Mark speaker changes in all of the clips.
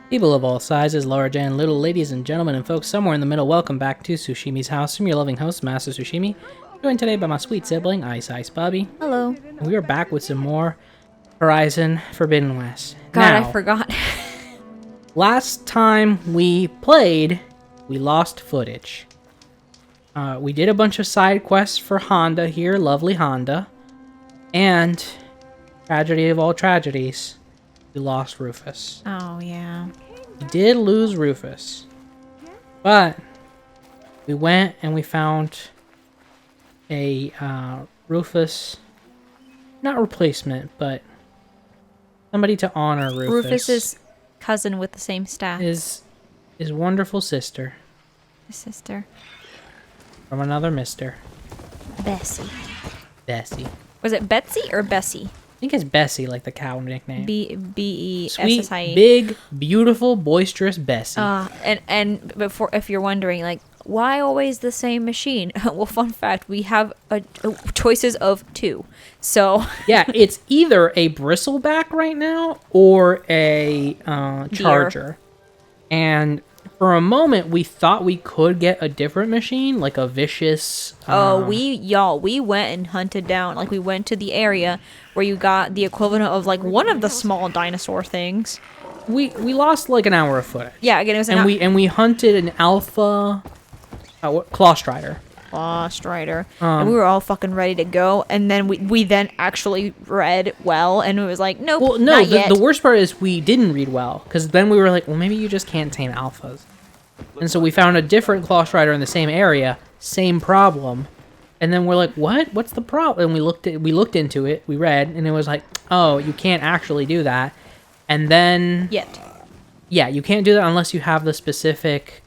Speaker 1: People of all sizes, large and little, ladies and gentlemen, and folks somewhere in the middle, welcome back to Sushimi's House. I'm your loving host, Master Sushimi, joined today by my sweet sibling, Ice Bubbie.
Speaker 2: Hello.
Speaker 1: And we are back with some more Horizon Forbidden West.
Speaker 2: God,
Speaker 1: now,
Speaker 2: I forgot.
Speaker 1: last time we played, we lost footage. We did a bunch of side quests for Honda here, lovely Honda. And, tragedy of all tragedies, we lost Rufus.
Speaker 2: Oh, yeah.
Speaker 1: We did lose Rufus. But, we went and we found a Rufus, not replacement, but somebody to honor Rufus.
Speaker 2: Rufus's cousin with the same staff.
Speaker 1: His wonderful sister.
Speaker 2: His sister.
Speaker 1: From another mister.
Speaker 2: Bessie.
Speaker 1: Bessie.
Speaker 2: Was it Betsy or Bessie?
Speaker 1: I think it's Bessie, like the cow nickname.
Speaker 2: B-E-S-S-I-E.
Speaker 1: Sweet, big, beautiful, boisterous Bessie.
Speaker 2: And before, if you're wondering, like, why always the same machine? Well, fun fact, we have choices of two. So
Speaker 1: yeah, it's either a bristleback right now or a charger. And for a moment, we thought we could get a different machine, like a vicious...
Speaker 2: we went and hunted down, like, we went to the area where you got the equivalent of, like, one of the small dinosaur things.
Speaker 1: We lost, like, an hour of footage.
Speaker 2: Yeah, again, it was
Speaker 1: and we hunted an alpha... Claw Strider.
Speaker 2: Claw Strider. And we were all fucking ready to go, and then we then actually read well, and it was like, nope,
Speaker 1: well, no,
Speaker 2: not yet.
Speaker 1: The worst part is we didn't read well, because then we were like, well, maybe you just can't tame alphas. And so we found a different Claw Strider in the same area, same problem, and then we're like, what? What's the problem? And we looked into it, we read, and it was like, oh, you can't actually do that. And then... Yeah, you can't do that unless you have the specific...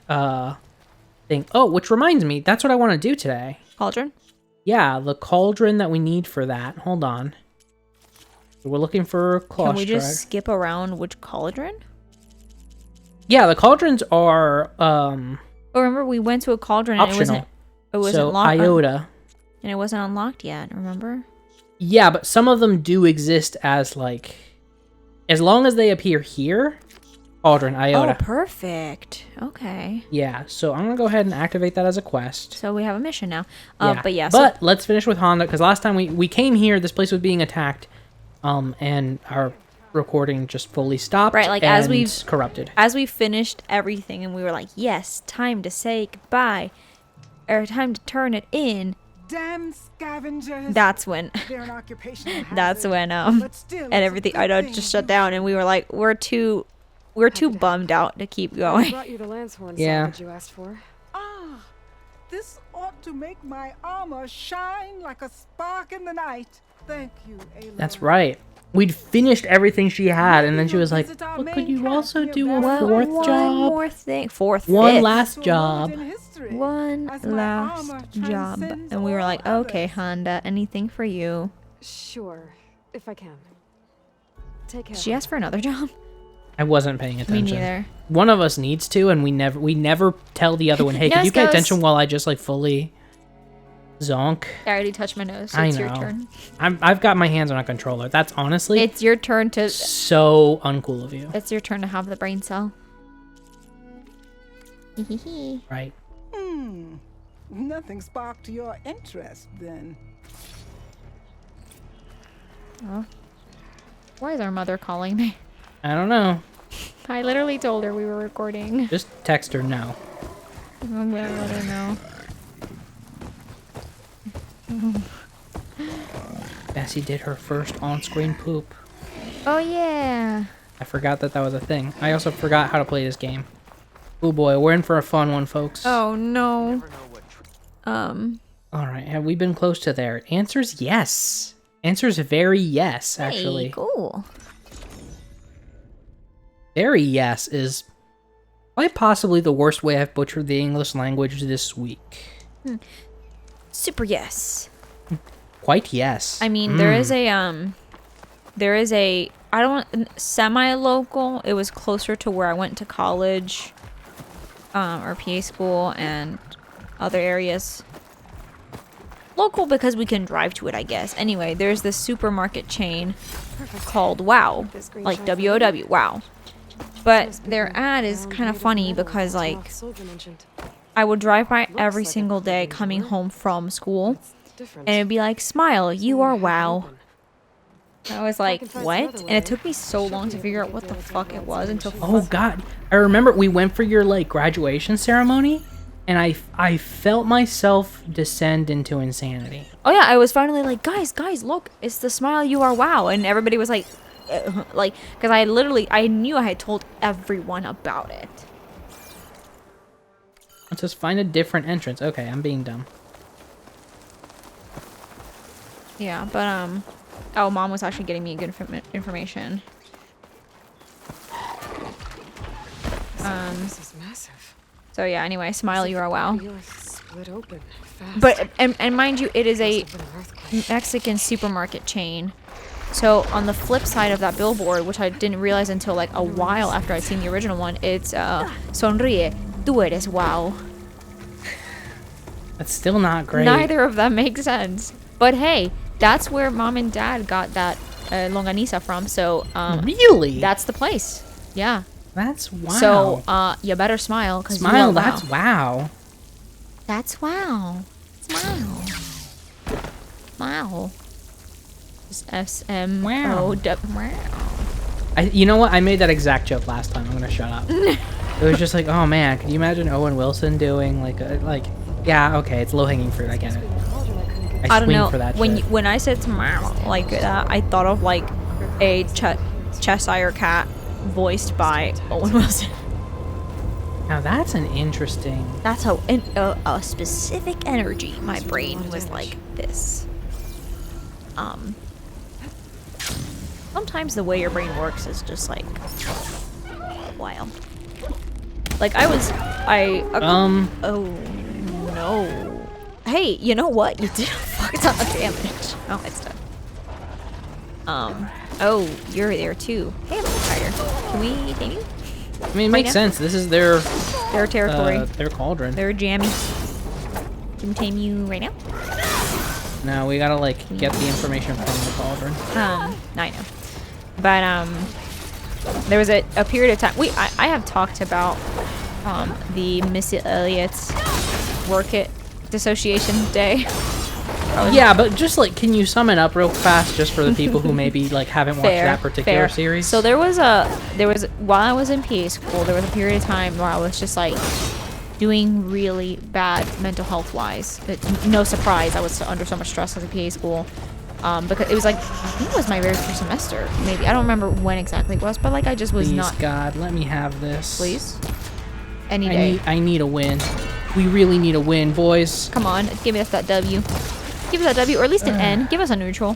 Speaker 1: thing. Oh, which reminds me, that's what I want to do today.
Speaker 2: Cauldron?
Speaker 1: Yeah, the cauldron that we need for that. Hold on. So we're looking for Claw Strider.
Speaker 2: Can we just skip around which cauldron?
Speaker 1: Yeah, the cauldrons are
Speaker 2: Oh, remember we went to a cauldron
Speaker 1: optional.
Speaker 2: And it wasn't
Speaker 1: so
Speaker 2: locked.
Speaker 1: Iota.
Speaker 2: And it wasn't unlocked yet, remember?
Speaker 1: Yeah, but some of them do exist as like, as long as they appear here. Cauldron, Iota.
Speaker 2: Oh, perfect. Okay.
Speaker 1: Yeah, so I'm gonna go ahead and activate that as a quest.
Speaker 2: So we have a mission now.
Speaker 1: Yeah.
Speaker 2: But yeah.
Speaker 1: But let's finish with Honda, because last time we came here, this place was being attacked, and our recording just fully stopped.
Speaker 2: Right, like
Speaker 1: and
Speaker 2: as we've
Speaker 1: corrupted.
Speaker 2: As we finished everything, and we were like, yes, time to say goodbye, or time to turn it in.
Speaker 3: Damn scavengers.
Speaker 2: That's when.
Speaker 3: They're an occupational hazard,
Speaker 2: That's when
Speaker 3: but still,
Speaker 2: and
Speaker 3: it's a
Speaker 2: everything.
Speaker 3: good
Speaker 2: I know
Speaker 3: thing
Speaker 2: just shut
Speaker 3: to
Speaker 2: down, and we were like, we're too bummed out to keep
Speaker 4: I
Speaker 2: going.
Speaker 4: brought you the Lancehorn
Speaker 1: Yeah.
Speaker 4: salvage you asked for.
Speaker 3: Ah, this ought to make my armor shine like a spark in the night. Thank you, Aloy.
Speaker 1: That's right. We'd finished everything she had, and then she was like, well, could you also do a fourth
Speaker 2: One
Speaker 1: job?
Speaker 2: more thing.
Speaker 1: One
Speaker 2: Fifth.
Speaker 1: last job.
Speaker 2: One
Speaker 3: as my
Speaker 2: last
Speaker 3: armor
Speaker 2: job.
Speaker 3: transcends
Speaker 2: And we were
Speaker 3: all
Speaker 2: like, okay,
Speaker 3: others.
Speaker 2: Honda, anything for you.
Speaker 4: Sure, if I can. Take care.
Speaker 2: Did she ask for another job?
Speaker 1: I wasn't paying
Speaker 2: Me
Speaker 1: attention.
Speaker 2: neither.
Speaker 1: One of us needs to, and we never tell the other one, hey, can
Speaker 2: Nose
Speaker 1: you pay
Speaker 2: goes.
Speaker 1: attention while I just like fully zonk?
Speaker 2: I already touched my nose, so
Speaker 1: I
Speaker 2: it's
Speaker 1: know.
Speaker 2: your turn.
Speaker 1: I've got my hands on a controller. That's honestly
Speaker 2: It's your turn to.
Speaker 1: so uncool of you.
Speaker 2: It's your turn to have the brain cell.
Speaker 1: Right.
Speaker 3: Nothing sparked your interest then.
Speaker 2: Oh. Why is our mother calling me?
Speaker 1: I don't know.
Speaker 2: I literally told her we were recording.
Speaker 1: Just text her no.
Speaker 2: I'm gonna let her know.
Speaker 1: Bessie did her first on-screen poop.
Speaker 2: Oh yeah.
Speaker 1: I forgot that was a thing. I also forgot how to play this game. Oh boy, we're in for a fun one, folks.
Speaker 2: Oh no.
Speaker 1: Alright, have we been close to there? Answer's yes. Answer's very yes, actually.
Speaker 2: Hey, cool.
Speaker 1: Very yes is quite possibly the worst way I've butchered the English language this week.
Speaker 2: Super yes.
Speaker 1: Quite yes.
Speaker 2: I mean, there is a I don't semi-local. It was closer to where I went to college, or PA school and other areas. Local because we can drive to it, I guess. Anyway, there's this supermarket chain called Wow, like WOW, Wow. But their ad is kind of funny because like I would drive by every single day coming home from school, and it'd be like, "Smile, you are wow." I was like, what? And it took me so long to figure out what the fuck it was until.
Speaker 1: Oh God, I remember we went for your like graduation ceremony, and I felt myself descend into insanity.
Speaker 2: Oh yeah, I was finally like, guys, look, it's the smile you are wow, and everybody was like, because I knew I had told everyone about it.
Speaker 1: Let's just find a different entrance. Okay, I'm being dumb.
Speaker 2: Yeah, but oh, Mom was actually getting me good information.
Speaker 4: This is massive.
Speaker 2: So yeah, anyway, smile you are wow.
Speaker 4: Split open fast.
Speaker 2: But and mind you, it is a
Speaker 4: Must have been an earthquake.
Speaker 2: Mexican supermarket chain. So on the flip side of that billboard, which I didn't realize until like a while after I'd seen the original one, it's sonríe, tú eres wow.
Speaker 1: That's still not great.
Speaker 2: Neither of them make sense. But hey, that's where Mom and Dad got that longaniza from. So
Speaker 1: Really?
Speaker 2: that's the place. Yeah.
Speaker 1: That's wow.
Speaker 2: So you better smile, cause
Speaker 1: Smile.
Speaker 2: you are
Speaker 1: That's wow.
Speaker 2: That's wow. Smile. Smile. S-M-O-W. Wow.
Speaker 1: You know what? I made that exact joke last time. I'm gonna shut up. It was just like, oh man, can you imagine Owen Wilson doing like, yeah, okay, it's low hanging fruit. I get it.
Speaker 2: I don't
Speaker 1: swing
Speaker 2: know.
Speaker 1: for that
Speaker 2: When
Speaker 1: shit.
Speaker 2: when I said smile like that, I thought of like a Cheshire cat voiced by Owen Wilson.
Speaker 1: Now that's an interesting.
Speaker 2: That's how a specific energy. My brain was like this. Sometimes the way your brain works is just like wild. Like oh no. Hey, you know what? You did a fuck ton of damage. Oh, it's done. Oh, you're there too. Hey, vampire. Can we tame you?
Speaker 1: I mean, it makes
Speaker 2: now?
Speaker 1: sense. This is their
Speaker 2: Territory.
Speaker 1: their cauldron.
Speaker 2: They're jammy. Can tame you right now?
Speaker 1: No, we gotta like get the information from the cauldron.
Speaker 2: I know. But there was a period of time. I have talked about the Missy Elliott's Work It Dissociation Day.
Speaker 1: Yeah, but just like, can you sum it up real fast, just for the people who maybe like haven't watched that particular series?
Speaker 2: So there was while I was in PA school, there was a period of time where I was just like doing really bad mental health wise. No surprise, I was under so much stress as a PA school. Because it was like, I think it was my very first semester. Maybe I don't remember when exactly it was, but like I just was
Speaker 1: Please,
Speaker 2: not.
Speaker 1: God, let me have this.
Speaker 2: Please. Any day.
Speaker 1: I need a win. We really need a win, boys.
Speaker 2: Come on, give us that W. Give us that W, or at least an N. Give us a neutral.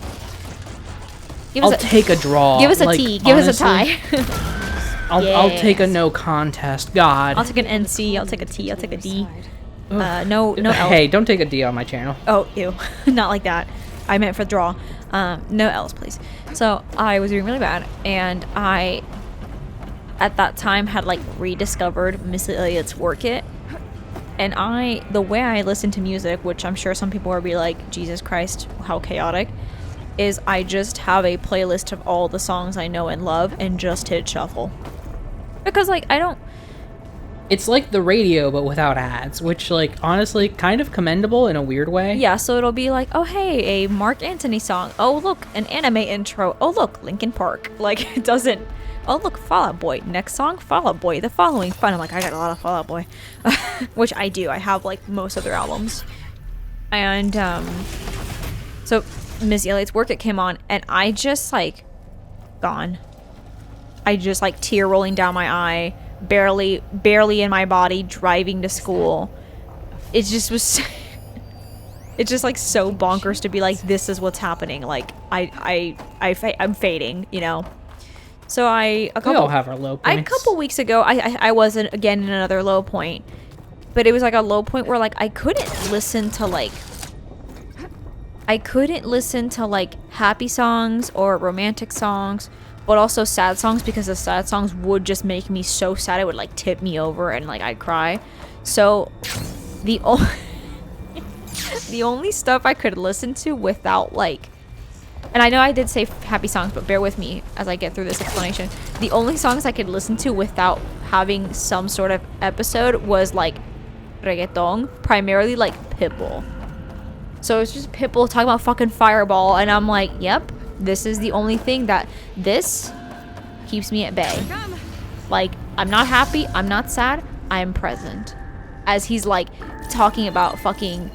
Speaker 2: Give
Speaker 1: I'll
Speaker 2: us
Speaker 1: take a draw.
Speaker 2: Give us a
Speaker 1: like,
Speaker 2: T. Give us a
Speaker 1: honestly,
Speaker 2: tie.
Speaker 1: I'll take a
Speaker 2: Yes.
Speaker 1: no contest. God.
Speaker 2: I'll take an NC. I'll take a T. I'll take a D. No L.
Speaker 1: Hey, don't take a D on my channel.
Speaker 2: Oh, ew. Not like that. I meant for draw. No L's, please. So I was doing really bad, and I, at that time, had like rediscovered Missy Elliott's Work It. And the way I listen to music, which I'm sure some people will be like, Jesus Christ, how chaotic, is I just have a playlist of all the songs I know and love and just hit shuffle. Because like, I don't...
Speaker 1: It's like the radio, but without ads, which, like, honestly, kind of commendable in a weird way.
Speaker 2: Yeah, so it'll be like, oh, hey, a Mark Anthony song. Oh, look, an anime intro. Oh, look, Linkin Park. Like, it doesn't... Oh, look, Fall Out Boy. Next song, Fall Out Boy. The following fun. I'm like, I got a lot of Fall Out Boy. Which I do. I have, like, most of their albums. And, so Missy Elliott's Work It came on, and I just, like, gone. I just, like, tear rolling down my eye. Barely in my body, driving to school. It just was... It's just, like, so bonkers to be like, this is what's happening. Like, I'm fading, you know? So
Speaker 1: We all have our low points.
Speaker 2: A couple weeks ago, I wasn't again in another low point, but it was like a low point where like I couldn't listen to like happy songs or romantic songs, but also sad songs, because the sad songs would just make me so sad it would like tip me over and like I'd cry. So the only stuff I could listen to without like and I know I did say happy songs, but bear with me as I get through this explanation. The only songs I could listen to without having some sort of episode was like reggaeton, primarily like Pitbull. So it's just Pitbull talking about fucking Fireball, and I'm like, yep, this is the only thing that this keeps me at bay. Like, I'm not happy, I'm not sad, I am present. As he's like talking about fucking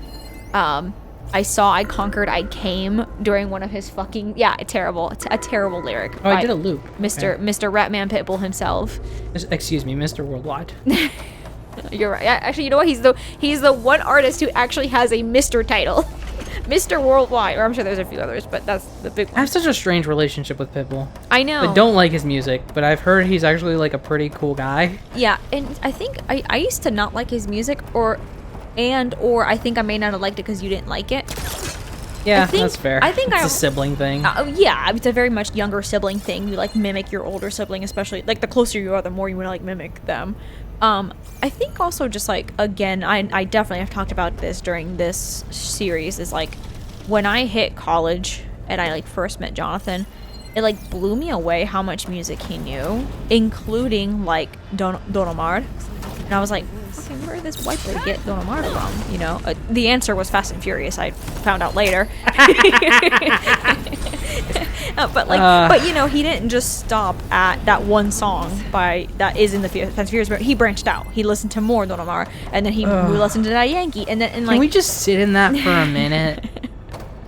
Speaker 2: I saw, I conquered, I came during one of his fucking a terrible lyric.
Speaker 1: Oh, I did a loop.
Speaker 2: Mr.
Speaker 1: Okay.
Speaker 2: Mr. Ratman Pitbull himself.
Speaker 1: Excuse me, Mr. Worldwide.
Speaker 2: You're right. Actually, you know what? He's the one artist who actually has a Mr. title. Mr. Worldwide. Or I'm sure there's a few others, but that's the big one.
Speaker 1: I have such a strange relationship with Pitbull.
Speaker 2: I know.
Speaker 1: I don't like his music, but I've heard he's actually like a pretty cool guy.
Speaker 2: Yeah, and I think I used to not like his music, or I think I may not have liked it because you didn't like it.
Speaker 1: Yeah, that's fair.
Speaker 2: I think
Speaker 1: it's a sibling thing.
Speaker 2: Yeah, it's a very much younger sibling thing. You like mimic your older sibling, especially like the closer you are, the more you want to like mimic them. I think also just like, again, I definitely have talked about this during this series, is like when I hit college and I like first met Jonathan, it like blew me away how much music he knew, including like Don Omar. And I was like, okay, where did this white boy get Don Omar from? You know, the answer was Fast and Furious. I found out later. But you know, he didn't just stop at that one song that is in the Fast and Furious. But he branched out. He listened to more Don Omar, and then he listened to that Yankee, and then like.
Speaker 1: Can we just sit in that for a minute?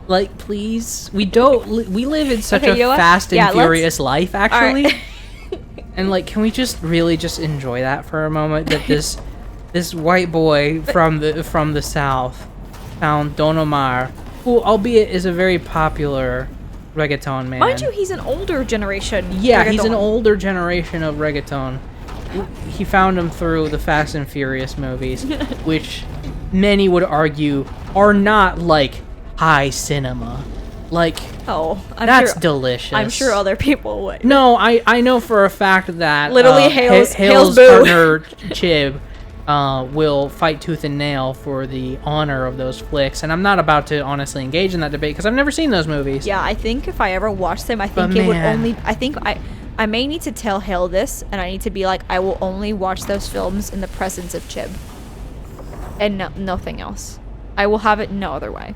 Speaker 1: Like, please. We live in such a fast and furious life, actually. Right. And like, can we just really just enjoy that for a moment? That this white boy from the South found Don Omar, who, albeit, is a very popular reggaeton man.
Speaker 2: Mind you, he's an older generation.
Speaker 1: Yeah, he's an older generation of reggaeton. He found him through the Fast and Furious movies, which many would argue are not like high cinema. Like, that's delicious.
Speaker 2: I'm sure other people would.
Speaker 1: No, I know for a fact that
Speaker 2: literally Hale's
Speaker 1: partner Chib will fight tooth and nail for the honor of those flicks, and I'm not about to honestly engage in that debate because I've never seen those movies.
Speaker 2: Yeah, I think if I ever watched them, I think it would only. I think I may need to tell Hale this, and I need to be like, I will only watch those films in the presence of Chib, and nothing else. I will have it no other way.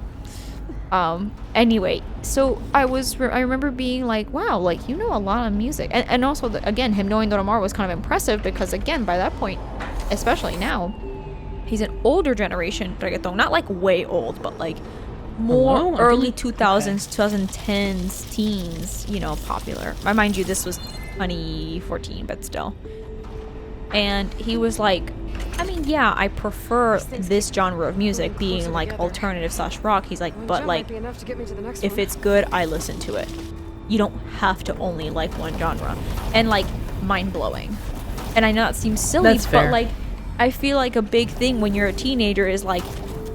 Speaker 2: Anyway, so I remember being like, wow, like, you know a lot of music, and also again, him knowing Don Omar was kind of impressive because, again, by that point, especially now, he's an older generation reggaeton, not like way old, but like more early 2000s, 2010s, teens, you know, popular. Mind you, this was 2014, but still. And he was like, I mean, yeah, I prefer this genre of music being like alternative / rock. He's like, but like, if it's good, I listen to it. You don't have to only like one genre. And like, mind blowing. And I know it seems silly, but like, I feel like a big thing when you're a teenager is like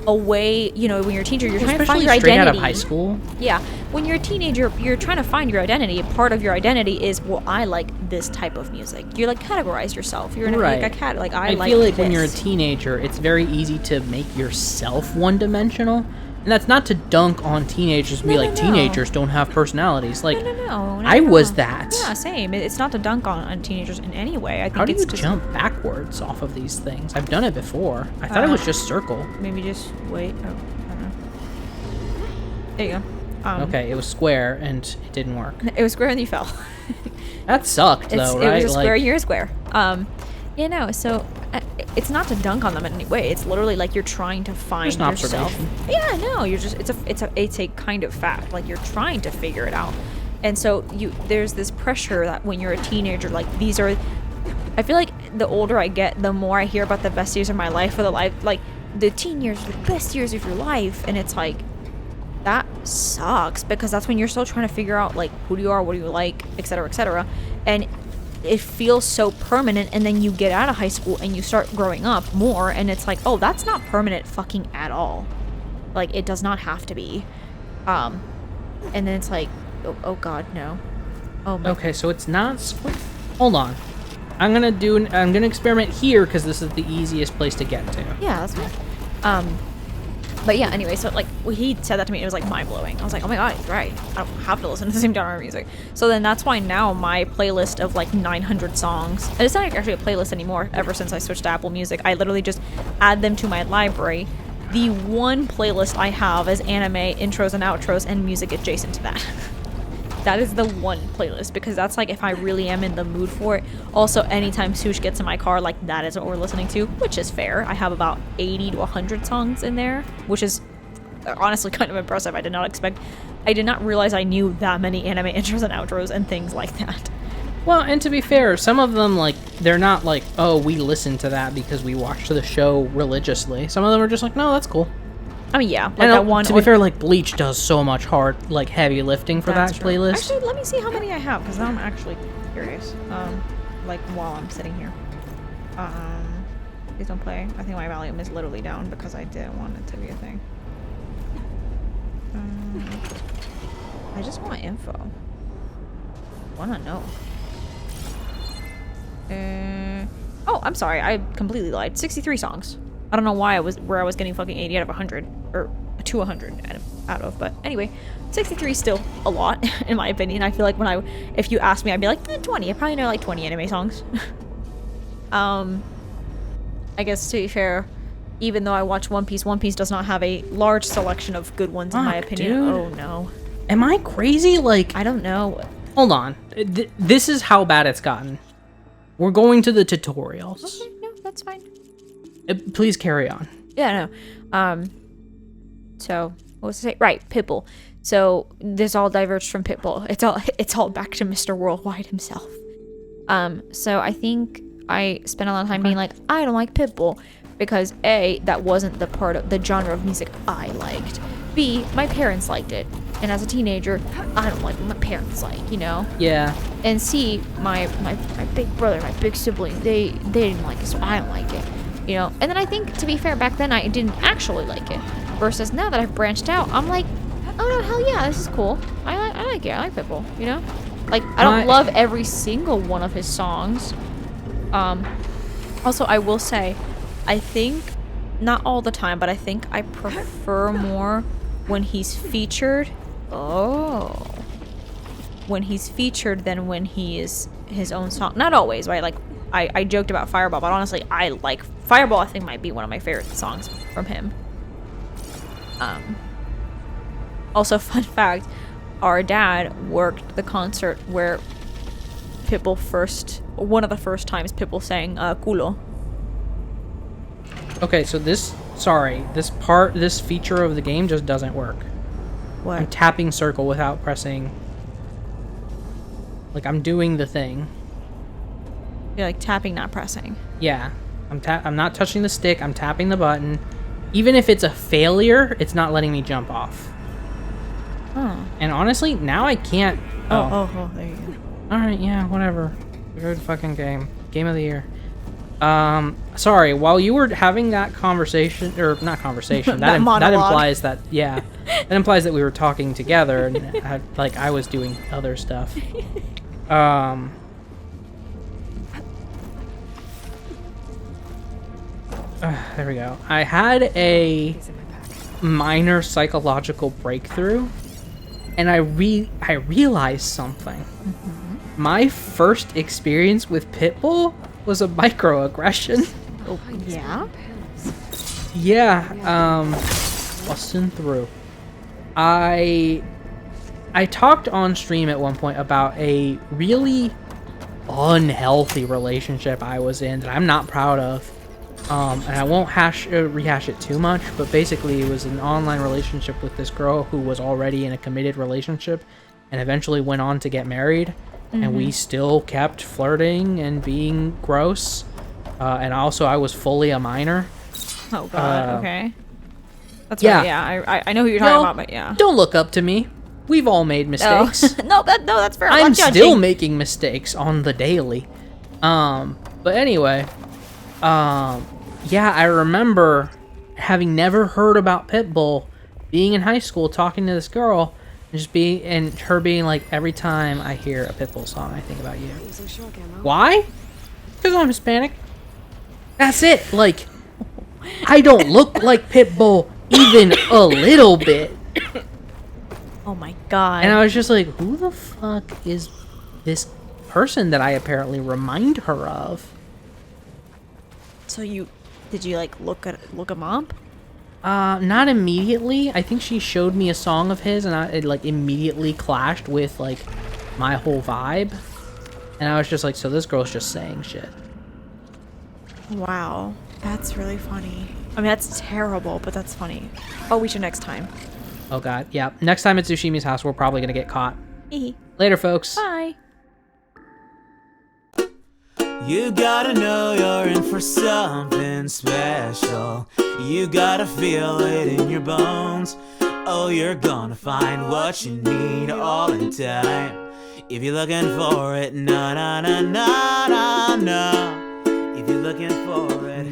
Speaker 2: a way, you know, when you're a teenager, you're trying to find your identity.
Speaker 1: Straight out of high school.
Speaker 2: Yeah, when you're a teenager, you're trying to find your identity. Part of your identity is, well, I like this type of music. You're like categorize yourself. You're like a cat. Like I
Speaker 1: feel like
Speaker 2: this.
Speaker 1: When you're a teenager, it's very easy to make yourself one-dimensional. And that's not to dunk on teenagers and be like, teenagers don't have personalities. Like, I was that.
Speaker 2: Yeah, same. It's not to dunk on teenagers in any way. I think
Speaker 1: How do
Speaker 2: it's
Speaker 1: you jump backwards off of these things? I've done it before. I thought it was just circle.
Speaker 2: Maybe just wait. Oh, I don't know. There you go.
Speaker 1: Okay, it was square and it didn't work.
Speaker 2: It was square and you fell.
Speaker 1: That sucked, though, right?
Speaker 2: It was a square, you're a square. You know, so it's not to dunk on them in any way. It's literally like you're trying to find yourself. Yeah, no, you're just it's a kind of fact. Like you're trying to figure it out. And so there's this pressure that when you're a teenager, like these are, I feel like the older I get, the more I hear about the best years of my life, or like the teen years are the best years of your life, and it's like, that sucks because that's when you're still trying to figure out like who do you are, what do you like, etc., and it feels so permanent. And then you get out of high school and you start growing up more, and it's like, oh, that's not permanent fucking at all. Like it does not have to be. And then it's like, oh god, no. Oh my.
Speaker 1: Okay, so it's not split. Hold on. I'm gonna experiment here because this is the easiest place to get to.
Speaker 2: Yeah, that's fine. But yeah, anyway, so like when he said that to me, it was like mind blowing. I was like, oh my god, he's right. I don't have to listen to the same genre of music. So then that's why now my playlist of like 900 songs, and it's not actually a playlist anymore ever since I switched to Apple Music. I literally just add them to my library. The one playlist I have is anime intros and outros and music adjacent to that. That is the one playlist, because that's like if I really am in the mood for it. Also, anytime Sush gets in my car, like that is what we're listening to, which is fair. I have about 80 to 100 songs in there, which is honestly kind of impressive. I did not realize I knew that many anime intros and outros and things like that.
Speaker 1: Well, and to be fair, some of them, like, they're not like, oh, we listened to that because we watched the show religiously. Some of them are just like, no, that's cool.
Speaker 2: I mean, yeah, like
Speaker 1: And
Speaker 2: that one.
Speaker 1: to be fair, like, Bleach does so much hard, like, heavy lifting for that
Speaker 2: That's true.
Speaker 1: playlist.
Speaker 2: Actually, let me see how many I have, because now I'm actually curious. Like while I'm sitting here. Please don't play. I think my volume is literally down because I didn't want it to be a thing. I just want info. Wanna know. Oh, I'm sorry. I completely lied. 63 songs. I don't know why I was getting fucking 80 out of 100 or to 100 out of, but anyway, 63 is still a lot in my opinion. I feel like if you asked me, I'd be like 20. I probably know like 20 anime songs. I guess to be fair, even though I watch One Piece does not have a large selection of good ones in my opinion.
Speaker 1: Dude.
Speaker 2: Oh no.
Speaker 1: Am I crazy? Like,
Speaker 2: I don't know.
Speaker 1: hold on. This is how bad it's gotten. We're going to the tutorials.
Speaker 2: Okay, no, that's fine.
Speaker 1: Please carry on.
Speaker 2: Yeah, no. So what was I say? Right, Pitbull. So this all diverged from Pitbull. It's all back to Mr. Worldwide himself. So I think I spent a lot of time being like, I don't like Pitbull because A, that wasn't the part of the genre of music I liked. B, my parents liked it, and as a teenager, I don't like what my parents like, you know.
Speaker 1: Yeah.
Speaker 2: And C, my big brother, my big sibling, they didn't like it, so I don't like it. You know, and then I think, to be fair, back then I didn't actually like it. Versus now that I've branched out, I'm like, oh no, hell yeah, this is cool. I like it. I like Pitbull. You know, like I don't love every single one of his songs. Also, I will say, I think not all the time, but I think I prefer more when he's featured. When he's featured than when he is his own song. Not always, right? Like. I joked about Fireball, but honestly, I like Fireball. I think might be one of my favorite songs from him. Also, fun fact, our dad worked the concert where Pitbull one of the first times Pitbull sang Culo.
Speaker 1: Okay, so this feature of the game just doesn't work.
Speaker 2: What?
Speaker 1: I'm tapping circle without pressing. Like, I'm doing the thing.
Speaker 2: You're like tapping, not pressing.
Speaker 1: Yeah. I'm not touching the stick, I'm tapping the button. Even if it's a failure, it's not letting me jump off.
Speaker 2: Oh.
Speaker 1: And honestly, now I can't.
Speaker 2: Oh, there you go.
Speaker 1: Alright, yeah, whatever. Good fucking game. Game of the year. Sorry, while you were having that conversation, or not conversation, that implies that, yeah, that implies that we were talking together, and I was doing other stuff. There we go. I had a minor psychological breakthrough, and I realized something. Mm-hmm. My first experience with Pitbull was a microaggression.
Speaker 2: Oh, yeah?
Speaker 1: Yeah, busting through. I talked on stream at one point about a really unhealthy relationship I was in that I'm not proud of. And I won't rehash it too much, but basically it was an online relationship with this girl who was already in a committed relationship and eventually went on to get married. Mm-hmm. And we still kept flirting and being gross. And also I was fully a minor.
Speaker 2: Oh god, okay. That's right, yeah, I know who you're talking about, but yeah.
Speaker 1: Don't look up to me. We've all made mistakes.
Speaker 2: No, that's fair.
Speaker 1: I'm still making mistakes on the daily. But anyway, yeah, I remember having never heard about Pitbull, being in high school, talking to this girl, and her being like, every time I hear a Pitbull song, I think about you. Why? Because I'm Hispanic. That's it. Like, I don't look like Pitbull. even a little bit.
Speaker 2: Oh my god.
Speaker 1: And I was just like, who the fuck is this person that I apparently remind her of?
Speaker 2: So did you like look him up?
Speaker 1: Not immediately. I think she showed me a song of his, and it like immediately clashed with like my whole vibe. And I was just like, so this girl's just saying shit.
Speaker 2: Wow, that's really funny. I mean, that's terrible, but that's funny. Oh, we should next time.
Speaker 1: Oh god, yeah. Next time at Tsushimi's house, we're probably gonna get caught. Later, folks.
Speaker 2: Bye.
Speaker 5: You gotta know you're in for something special. You gotta feel it in your bones. Oh, you're gonna find what you need all in time. If you're looking for it, na na na na na na. If you're looking for it,